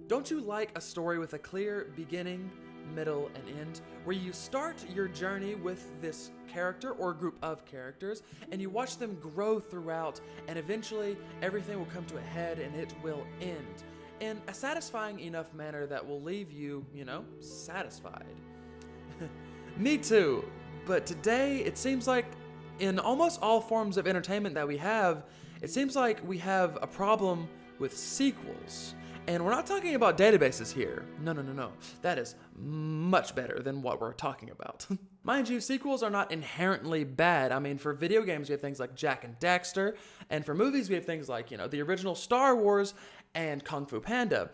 Don't you like a story with a clear beginning, middle, and end, where you start your journey with this character or group of characters, and you watch them grow throughout, and eventually everything will come to a head and it will end in a satisfying enough manner that will leave you, satisfied? Me too, but today it seems like in almost all forms of entertainment that we have, it seems like we have a problem with sequels. And we're not talking about databases here. No. That is much better than what we're talking about. Mind you, sequels are not inherently bad. I mean, for video games, we have things like Jak and Daxter. And for movies, we have things like, the original Star Wars and Kung Fu Panda.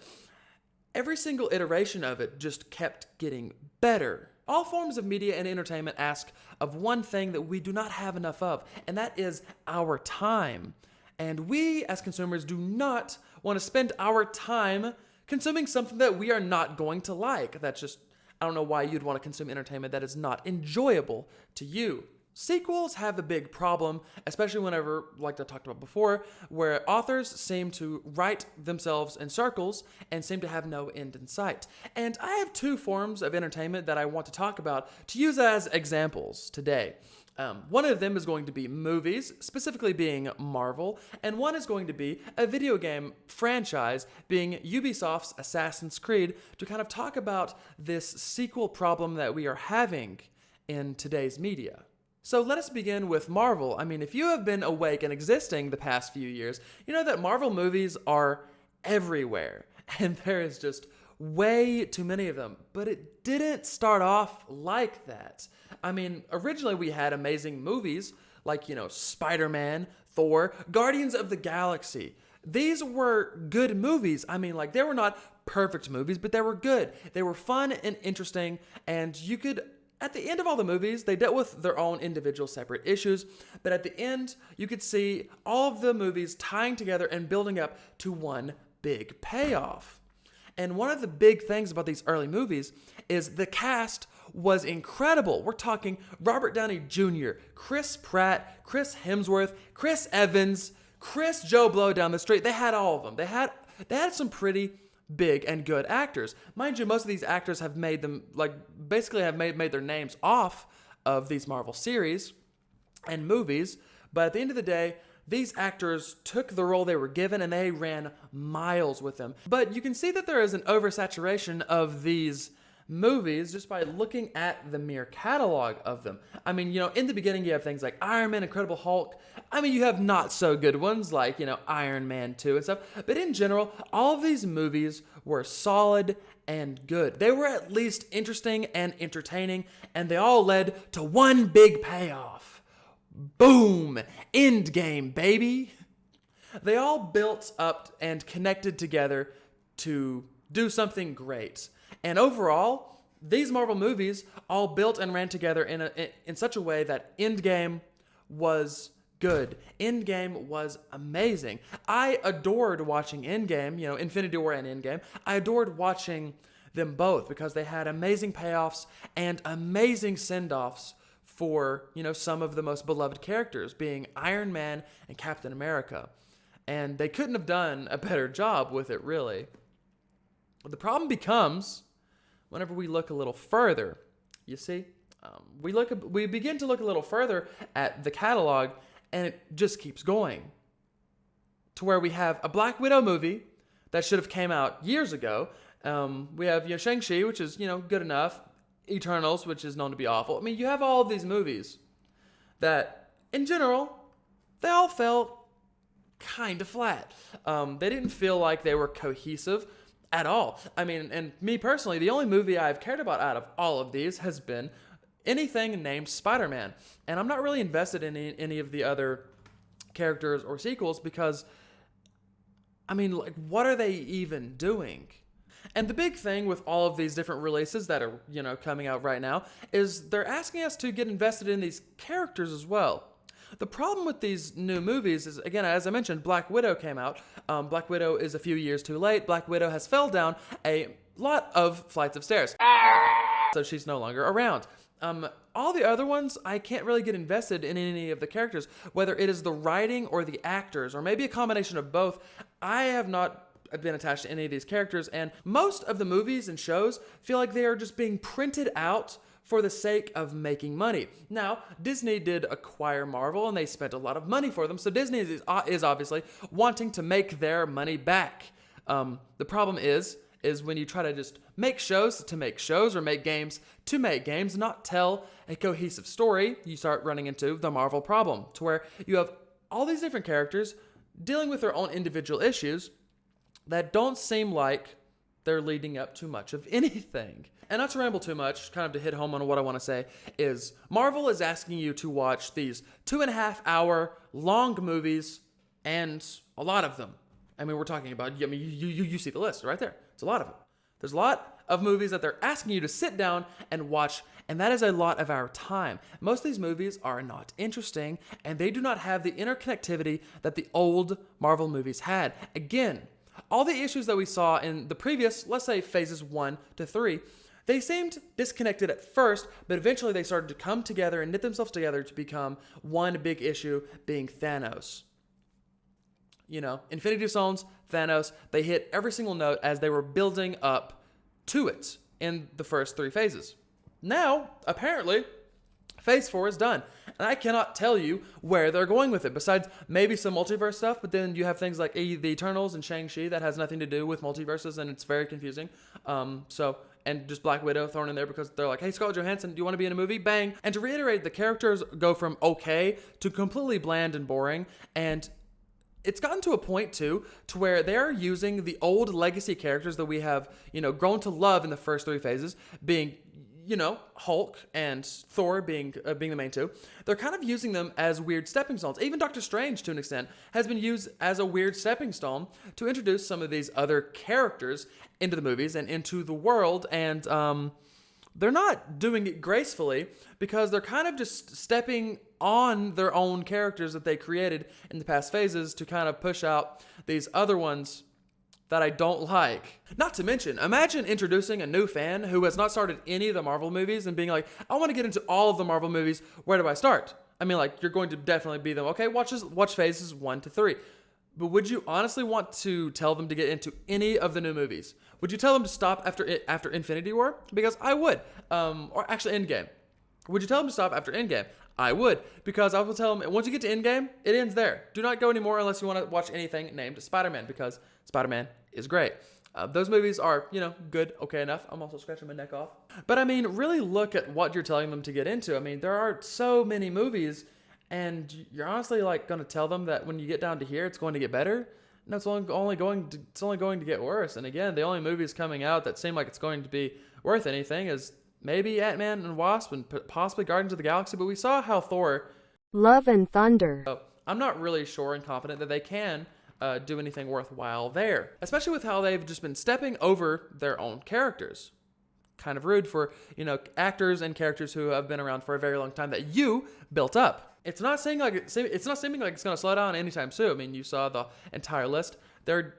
Every single iteration of it just kept getting better. All forms of media and entertainment ask of one thing that we do not have enough of, and that is our time. And we, as consumers, do not want to spend our time consuming something that we are not going to like. That's just, I don't know why you'd want to consume entertainment that is not enjoyable to you. Sequels have a big problem, especially whenever, like I talked about before, where authors seem to write themselves in circles and seem to have no end in sight. And I have two forms of entertainment that I want to talk about to use as examples today. One of them is going to be movies, specifically being Marvel, and one is going to be a video game franchise, being Ubisoft's Assassin's Creed, to kind of talk about this sequel problem that we are having in today's media. So let us begin with Marvel. I mean, if you have been awake and existing the past few years, you know that Marvel movies are everywhere, and there is just way too many of them. But it didn't start off like that. I mean, originally we had amazing movies like, Spider-Man, Thor, Guardians of the Galaxy. These were good movies. I mean, they were not perfect movies, but they were good. They were fun and interesting, and you could... At the end of all the movies, they dealt with their own individual separate issues, but at the end, you could see all of the movies tying together and building up to one big payoff. And one of the big things about these early movies is the cast was incredible. We're talking Robert Downey Jr., Chris Pratt, Chris Hemsworth, Chris Evans, Chris Joe Blow down the street. They had all of them. They had some pretty big and good actors. Mind you, most of these actors have made them, basically have made their names off of these Marvel series and movies. But at the end of the day, these actors took the role they were given and they ran miles with them. But you can see that there is an oversaturation of these movies just by looking at the mere catalog of them. I mean, in the beginning you have things like Iron Man, Incredible Hulk. I mean, you have not so good ones like, Iron Man 2 and stuff. But in general, all of these movies were solid and good. They were at least interesting and entertaining, and they all led to one big payoff. Boom! Endgame, baby! They all built up and connected together to do something great. And overall, these Marvel movies all built and ran together in such a way that Endgame was good. Endgame was amazing. I adored watching Endgame, Infinity War and Endgame. I adored watching them both because they had amazing payoffs and amazing send-offs for, some of the most beloved characters, being Iron Man and Captain America. And they couldn't have done a better job with it, really. But the problem becomes whenever we look a little further. You see, we begin to look a little further at the catalog, and it just keeps going to where we have a Black Widow movie that should have came out years ago. We have Shang-Chi, which is good enough. Eternals, which is known to be awful. I mean, you have all of these movies that, in general, they all felt kind of flat. They didn't feel like they were cohesive at all. I mean, and me personally, the only movie I've cared about out of all of these has been anything named Spider-Man. And I'm not really invested in any of the other characters or sequels because, I mean, what are they even doing? And the big thing with all of these different releases that are, coming out right now is they're asking us to get invested in these characters as well. The problem with these new movies is, again, as I mentioned, Black Widow came out. Black Widow is a few years too late. Black Widow has fell down a lot of flights of stairs. So she's no longer around. All the other ones, I can't really get invested in any of the characters, whether it is the writing or the actors, or maybe a combination of both. I have not been attached to any of these characters, and most of the movies and shows feel like they are just being printed out for the sake of making money. Now, Disney did acquire Marvel, and they spent a lot of money for them, so Disney is obviously wanting to make their money back. The problem is when you try to just make shows to make shows or make games to make games, not tell a cohesive story, you start running into the Marvel problem, to where you have all these different characters dealing with their own individual issues that don't seem like they're leading up to much of anything. And not to ramble too much, kind of to hit home on what I want to say, is Marvel is asking you to watch these 2.5-hour long movies, and a lot of them. I mean, we're talking about, I mean, you see the list right there. It's a lot of them. There's a lot of movies that they're asking you to sit down and watch, and that is a lot of our time. Most of these movies are not interesting, and they do not have the interconnectivity that the old Marvel movies had. Again, all the issues that we saw in the previous, let's say, phases 1 to 3, they seemed disconnected at first, but eventually they started to come together and knit themselves together to become one big issue, being Thanos. You know, Infinity Stones, Thanos, they hit every single note as they were building up to it in the first 3 phases. Now, apparently, Phase 4 is done. And I cannot tell you where they're going with it, besides maybe some multiverse stuff, but then you have things like the Eternals and Shang-Chi that has nothing to do with multiverses, and it's very confusing. And just Black Widow thrown in there because they're like, hey, Scarlett Johansson, do you want to be in a movie? Bang. And to reiterate, the characters go from okay to completely bland and boring, and it's gotten to a point, too, to where they're using the old legacy characters that we have, grown to love in the first 3 phases, being, Hulk and Thor being the main 2. They're kind of using them as weird stepping stones. Even Doctor Strange, to an extent, has been used as a weird stepping stone to introduce some of these other characters into the movies and into the world, and they're not doing it gracefully because they're kind of just stepping on their own characters that they created in the past phases to kind of push out these other ones that I don't like. Not to mention, imagine introducing a new fan who has not started any of the Marvel movies and being like, I want to get into all of the Marvel movies. Where do I start? I mean, like, you're going to definitely be them. Okay, watch phases 1 to 3. But would you honestly want to tell them to get into any of the new movies? Would you tell them to stop after Infinity War? Because I would. Or actually Endgame. Would you tell them to stop after Endgame? I would. Because I will tell them, once you get to Endgame, it ends there. Do not go anymore unless you want to watch anything named Spider-Man, because Spider-Man is great. Those movies are, good, okay enough. I'm also scratching my neck off. But I mean, really look at what you're telling them to get into. I mean, there are so many movies, and you're honestly like going to tell them that when you get down to here, it's going to get better. No, it's only going to get worse. And again, the only movies coming out that seem like it's going to be worth anything is maybe Ant-Man and Wasp and possibly Guardians of the Galaxy. But we saw how Thor, Love and Thunder. So I'm not really sure and confident that they can do anything worthwhile there, especially with how they've just been stepping over their own characters. Kind of rude for, actors and characters who have been around for a very long time that you built up. It's not seeming like it's going to slow down anytime soon. I mean, you saw the entire list. They're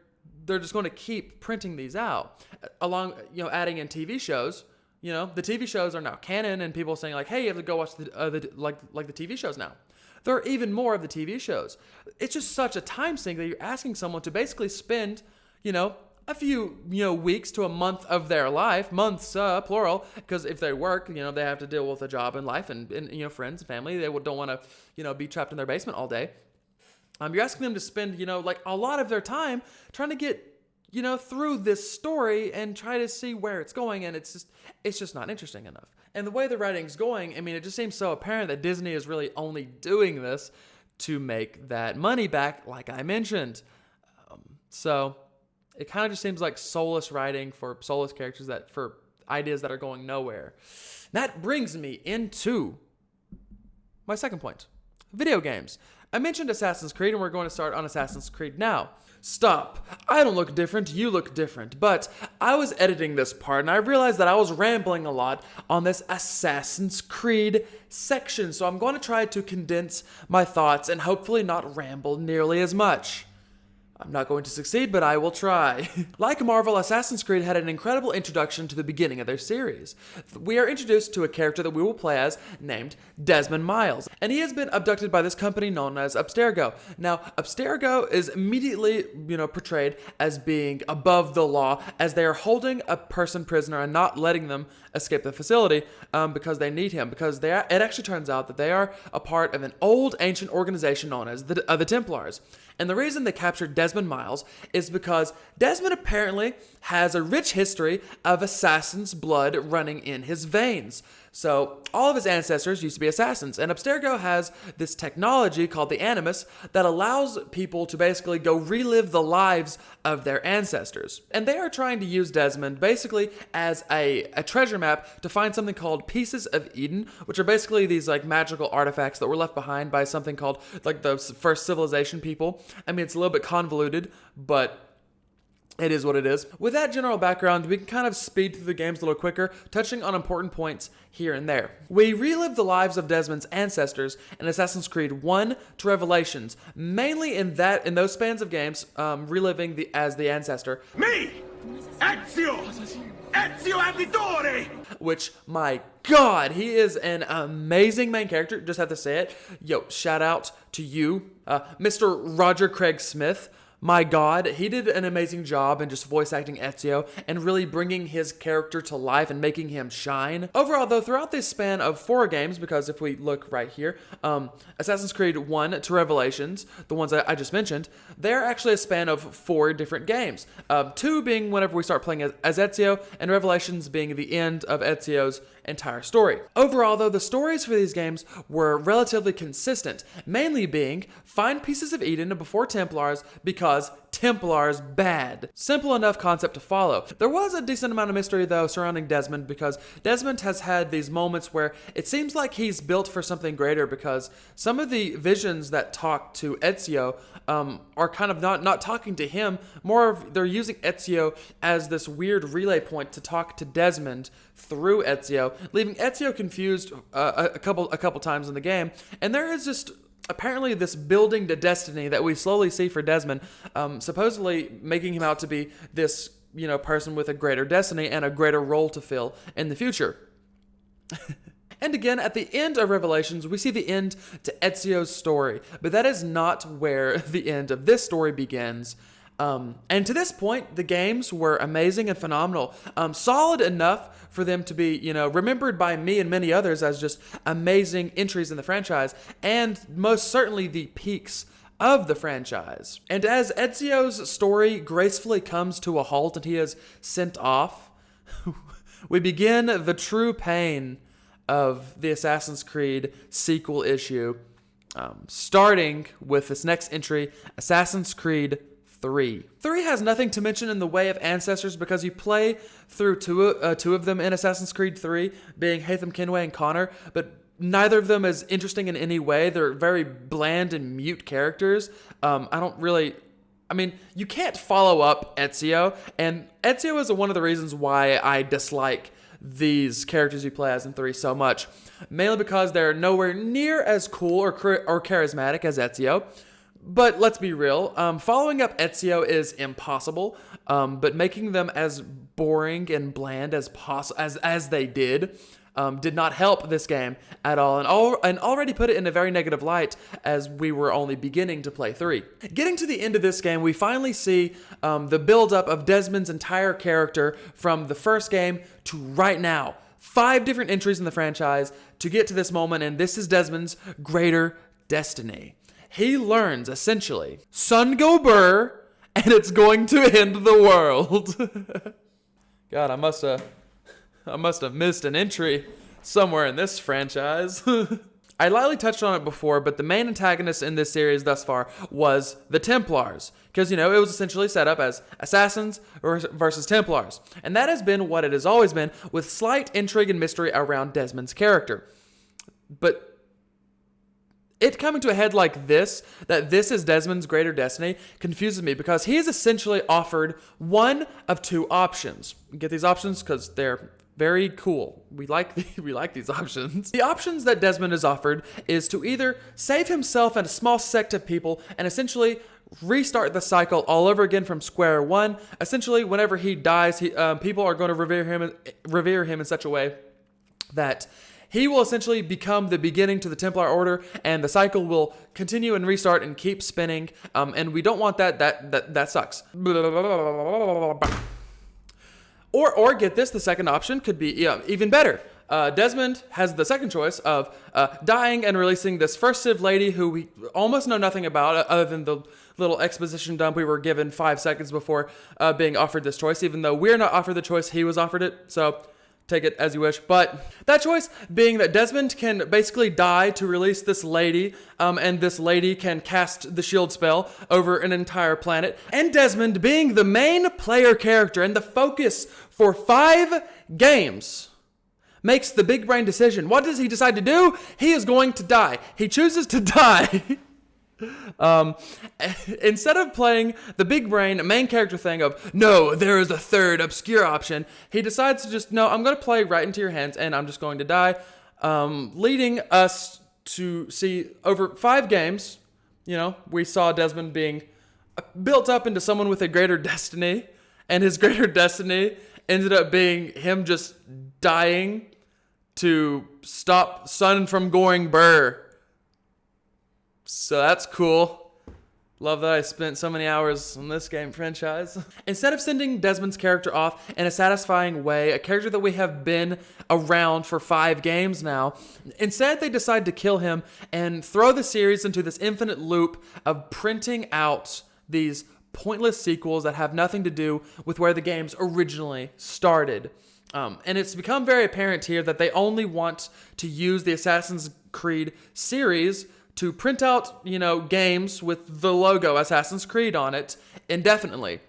just going to keep printing these out, along, adding in TV shows. The TV shows are now canon, and people saying like, hey, you have to go watch the TV shows now. There are even more of the TV shows. It's just such a time sink that you're asking someone to basically spend, a few, weeks to a month of their life, months, plural, because if they work, they have to deal with a job and life and friends and family. They don't want to, be trapped in their basement all day. You're asking them to spend, like a lot of their time trying to get, through this story and try to see where it's going, and it's just not interesting enough. And the way the writing's going, I mean, it just seems so apparent that Disney is really only doing this to make that money back, like I mentioned. So it kind of just seems like soulless writing for soulless characters for ideas that are going nowhere. That brings me into my second point. Video games. I mentioned Assassin's Creed, and we're going to start on Assassin's Creed now. Stop. I don't look different, you look different. But I was editing this part, and I realized that I was rambling a lot on this Assassin's Creed section. So I'm going to try to condense my thoughts and hopefully not ramble nearly as much. I'm not going to succeed, but I will try. Like Marvel, Assassin's Creed had an incredible introduction to the beginning of their series. We are introduced to a character that we will play as named Desmond Miles, and he has been abducted by this company known as Abstergo. Now, Abstergo is immediately, portrayed as being above the law, as they are holding a person prisoner and not letting them escape the facility because they need him. Because it actually turns out that they are a part of an old ancient organization known as the Templars. And the reason they captured Desmond Miles is because Desmond apparently has a rich history of assassin's blood running in his veins. So all of his ancestors used to be assassins, and Abstergo has this technology called the Animus that allows people to basically go relive the lives of their ancestors. And they are trying to use Desmond basically as a treasure map to find something called Pieces of Eden, which are basically these like magical artifacts that were left behind by something called like the first civilization people. I mean, it's a little bit convoluted, but it is what it is. With that general background, we can kind of speed through the games a little quicker, touching on important points here and there. We relive the lives of Desmond's ancestors in Assassin's Creed 1 to Revelations, mainly in those spans of games, reliving as the ancestor. Me! Ezio! Ezio Auditore! Which, my God, he is an amazing main character, just have to say it. Yo, shout out to you, Mr. Roger Craig Smith. My God, he did an amazing job in just voice acting Ezio and really bringing his character to life and making him shine. Overall, though, throughout this span of 4 games, because if we look right here, Assassin's Creed 1 to Revelations, the ones I just mentioned, they're actually a span of 4 different games. 2 being whenever we start playing as Ezio, and Revelations being the end of Ezio's entire story. Overall, though, the stories for these games were relatively consistent, mainly being find Pieces of Eden before Templars because Templars bad. Simple enough concept to follow. There was a decent amount of mystery though surrounding Desmond, because Desmond has had these moments where it seems like he's built for something greater, because some of the visions that talk to Ezio are kind of not talking to him, more of they're using Ezio as this weird relay point to talk to Desmond through Ezio, leaving Ezio confused a couple times in the game. And there is just apparently this building to destiny that we slowly see for Desmond, supposedly making him out to be this, person with a greater destiny and a greater role to fill in the future. And again, at the end of Revelations, we see the end to Ezio's story, but that is not where the end of this story begins. And to this point, the games were amazing and phenomenal, solid enough for them to be, remembered by me and many others as just amazing entries in the franchise, and most certainly the peaks of the franchise. And as Ezio's story gracefully comes to a halt and he is sent off, we begin the true pain of the Assassin's Creed sequel issue, starting with this next entry, Assassin's Creed 3. 3 has nothing to mention in the way of ancestors, because you play through two of them in Assassin's Creed 3, being Haytham Kenway and Connor, but neither of them is interesting in any way. They're very bland and mute characters. You can't follow up Ezio, and Ezio is one of the reasons why I dislike these characters you play as in 3 so much, mainly because they're nowhere near as cool or charismatic as Ezio. But let's be real, following up Ezio is impossible, but making them as boring and bland as they did not help this game at all, and already put it in a very negative light as we were only beginning to play 3. Getting to the end of this game, we finally see the build-up of Desmond's entire character from the first game to right now. 5 different entries in the franchise to get to this moment, and this is Desmond's greater destiny. He learns, essentially, Sun Go Burr, and it's going to end the world. God, I must have missed an entry somewhere in this franchise. I lightly touched on it before, but the main antagonist in this series thus far was the Templars. Because, it was essentially set up as assassins versus Templars. And that has been what it has always been, with slight intrigue and mystery around Desmond's character. But it coming to a head like this, that this is Desmond's greater destiny, confuses me, because he is essentially offered one of 2 options. Get these options because they're very cool. We like these options. The options that Desmond is offered is to either save himself and a small sect of people and essentially restart the cycle all over again from square one. Essentially, whenever he dies, people are going to revere him in such a way that he will essentially become the beginning to the Templar Order, and the cycle will continue and restart and keep spinning. And we don't want that. That sucks. Or get this, the second option could be even better. Desmond has the second choice of dying and releasing this first Civ lady who we almost know nothing about other than the little exposition dump we were given 5 seconds before being offered this choice, even though we're not offered the choice, he was offered it. So take it as you wish. But that choice being that Desmond can basically die to release this lady, and this lady can cast the shield spell over an entire planet. And Desmond being the main player character and the focus for 5 games makes the big brain decision. What does he decide to do? He is going to die. He chooses to die. Instead of playing the big brain main character thing of, no, there is a third obscure option, he decides to just, no, I'm going to play right into your hands and I'm just going to die. Leading us to see over 5 games, we saw Desmond being built up into someone with a greater destiny, and his greater destiny ended up being him just dying to stop Sun from going burr. So that's cool. Love that I spent so many hours on this game franchise. Instead of sending Desmond's character off in a satisfying way, a character that we have been around for 5 games now, instead they decide to kill him and throw the series into this infinite loop of printing out these pointless sequels that have nothing to do with where the games originally started. And it's become very apparent here that they only want to use the Assassin's Creed series to print out, games with the logo Assassin's Creed on it indefinitely.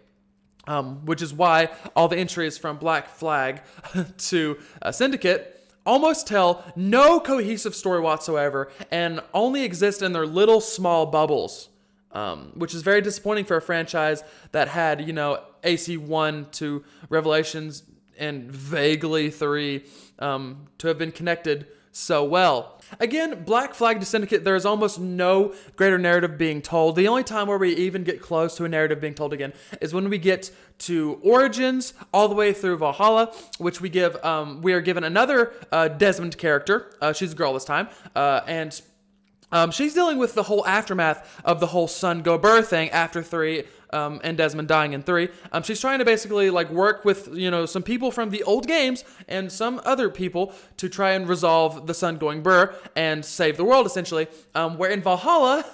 Which is why all the entries from Black Flag to Syndicate almost tell no cohesive story whatsoever and only exist in their little small bubbles. Which is very disappointing for a franchise that had, AC1 to Revelations and vaguely 3 to have been connected so well. Again, Black Flag to Syndicate, there is almost no greater narrative being told. The only time where we even get close to a narrative being told again is when we get to Origins all the way through Valhalla, which we are given another Desmond character. She's a girl this time, and she's dealing with the whole aftermath of the whole Sun Go Burr thing after 3, and Desmond dying in 3. She's trying to basically work with, some people from the old games and some other people to try and resolve the Sun going burr and save the world, essentially. Where in Valhalla,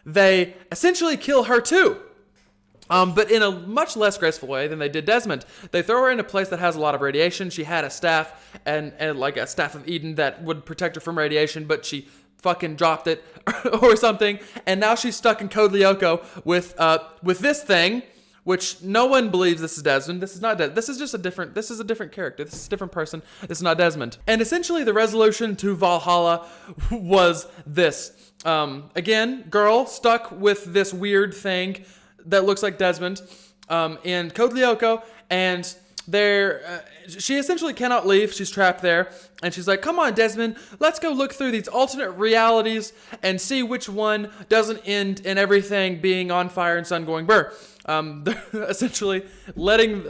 they essentially kill her too. But in a much less graceful way than they did Desmond. They throw her in a place that has a lot of radiation. She had a staff and like a staff of Eden that would protect her from radiation, but she fucking dropped it or something, and now she's stuck in Code Lyoko with this thing, which no one believes this is Desmond. This is not Desmond. This is a different character. This is a different person. This is not Desmond. And essentially the resolution to Valhalla was this. Again, girl stuck with this weird thing that looks like Desmond in Code Lyoko, and she essentially cannot leave. She's trapped there, and she's like, come on, Desmond, let's go look through these alternate realities and see which one doesn't end in everything being on fire and Sun going burr. They're essentially letting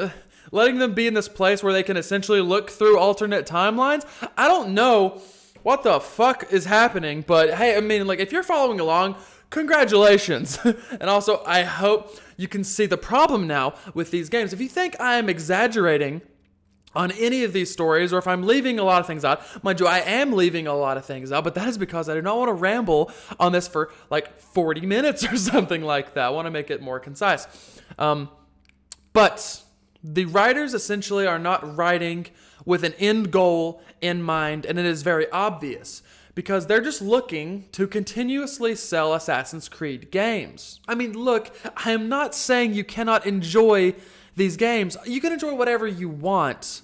them be in this place where they can essentially look through alternate timelines. I don't know what the fuck is happening, but hey, if you're following along, congratulations. And also, I hope you can see the problem now with these games. If you think I am exaggerating on any of these stories, or if I'm leaving a lot of things out, mind you, I am leaving a lot of things out, but that is because I do not want to ramble on this for 40 minutes or something like that. I want to make it more concise. But the writers essentially are not writing with an end goal in mind, and it is very obvious, because they're just looking to continuously sell Assassin's Creed games. Look, I am not saying you cannot enjoy these games. You can enjoy whatever you want,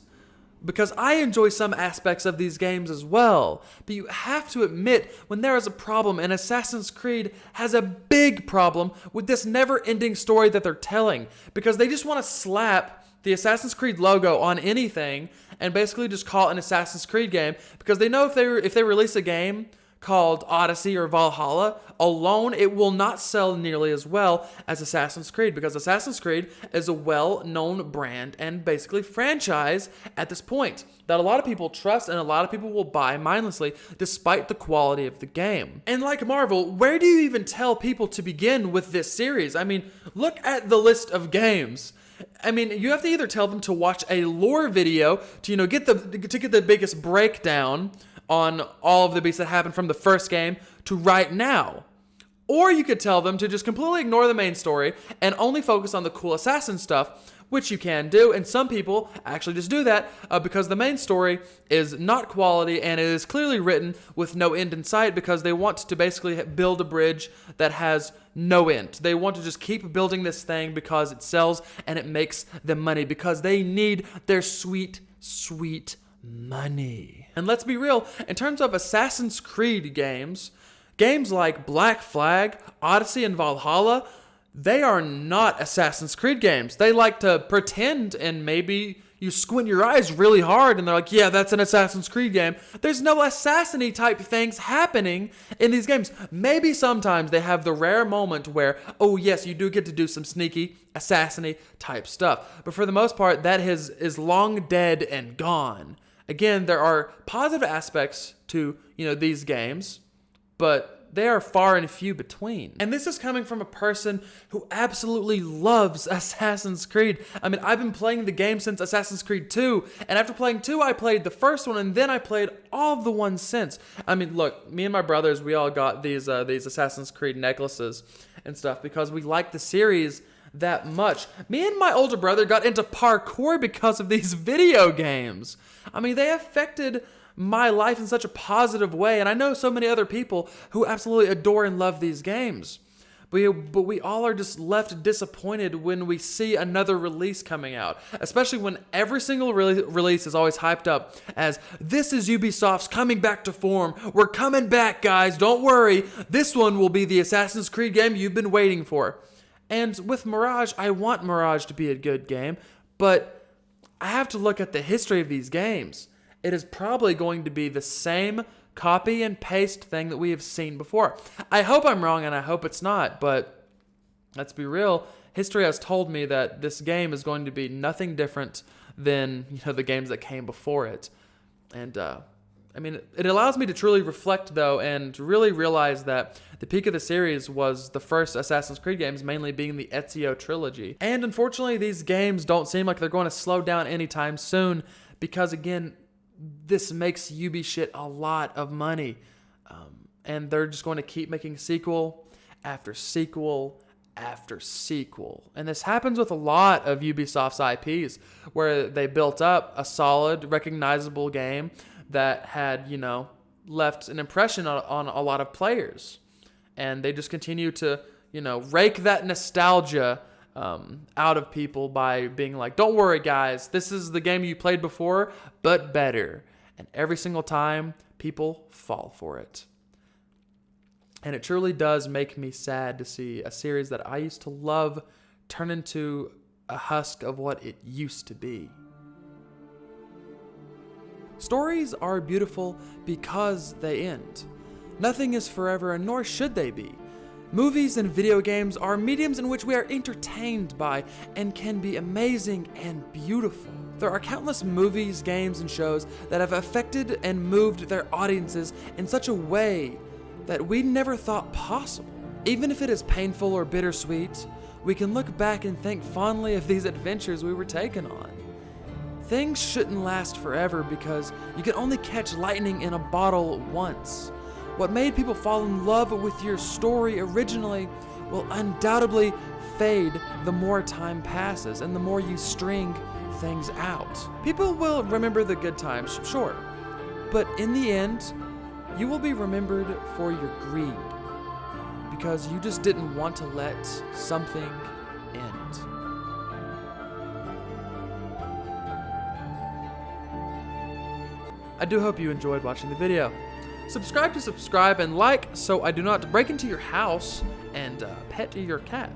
because I enjoy some aspects of these games as well. But you have to admit, when there is a problem, and Assassin's Creed has a big problem with this never-ending story that they're telling, because they just want to slap the Assassin's Creed logo on anything and basically just call it an Assassin's Creed game, because they know if they release a game called Odyssey or Valhalla, alone it will not sell nearly as well as Assassin's Creed, because Assassin's Creed is a well-known brand and basically franchise at this point that a lot of people trust and a lot of people will buy mindlessly despite the quality of the game. And like Marvel, where do you even tell people to begin with this series? I mean, look at the list of games. I mean, you have to either tell them to watch a lore video to, get the biggest breakdown on all of the beats that happened from the first game to right now. Or you could tell them to just completely ignore the main story and only focus on the cool assassin stuff, which you can do. And some people actually just do that because the main story is not quality and it is clearly written with no end in sight because they want to basically build a bridge that has no end. They want to just keep building this thing because it sells and it makes them money because they need their sweet, sweet money. And let's be real, in terms of Assassin's Creed games like Black Flag, Odyssey, and Valhalla, they are not Assassin's Creed games. They like to pretend, and maybe you squint your eyes really hard and they're like, yeah, that's an Assassin's Creed game. There's no assassin-y type things happening in these games. Maybe sometimes they have the rare moment where, oh yes, you do get to do some sneaky, assassin-y type stuff. But for the most part, that is long dead and gone. Again, there are positive aspects to, these games, but they are far and few between. And this is coming from a person who absolutely loves Assassin's Creed. I mean, I've been playing the game since Assassin's Creed 2, and after playing 2, I played the first one, and then I played all of the ones since. I mean, look, me and my brothers, we all got these Assassin's Creed necklaces and stuff because we like the series that much. Me and my older brother got into parkour because of these video games. I mean, they affected my life in such a positive way, and I know so many other people who absolutely adore and love these games. But we all are just left disappointed when we see another release coming out, especially when every single release is always hyped up as, this is Ubisoft's coming back to form. We're coming back, guys. Don't worry. This one will be the Assassin's Creed game you've been waiting for. And with Mirage, I want Mirage to be a good game, but I have to look at the history of these games. It is probably going to be the same copy and paste thing that we have seen before. I hope I'm wrong and I hope it's not, but let's be real. History has told me that this game is going to be nothing different than, the games that came before it. And, I mean, it allows me to truly reflect, though, and really realize that the peak of the series was the first Assassin's Creed games, mainly being the Ezio trilogy. And unfortunately, these games don't seem like they're going to slow down anytime soon because, again, this makes Ubi shit a lot of money. And they're just going to keep making sequel after sequel after sequel. And this happens with a lot of Ubisoft's IPs, where they built up a solid, recognizable game that had, left an impression on a lot of players. And they just continue to, rake that nostalgia out of people by being like, don't worry, guys, this is the game you played before, but better. And every single time, people fall for it. And it truly does make me sad to see a series that I used to love turn into a husk of what it used to be. Stories are beautiful because they end. Nothing is forever, and nor should they be. Movies and video games are mediums in which we are entertained by and can be amazing and beautiful. There are countless movies, games, and shows that have affected and moved their audiences in such a way that we never thought possible. Even if it is painful or bittersweet, we can look back and think fondly of these adventures we were taken on. Things shouldn't last forever because you can only catch lightning in a bottle once. What made people fall in love with your story originally will undoubtedly fade the more time passes and the more you string things out. People will remember the good times, sure, but in the end, you will be remembered for your greed because you just didn't want to let something end. I do hope you enjoyed watching the video. Subscribe to subscribe and like so I do not break into your house and pet your cat.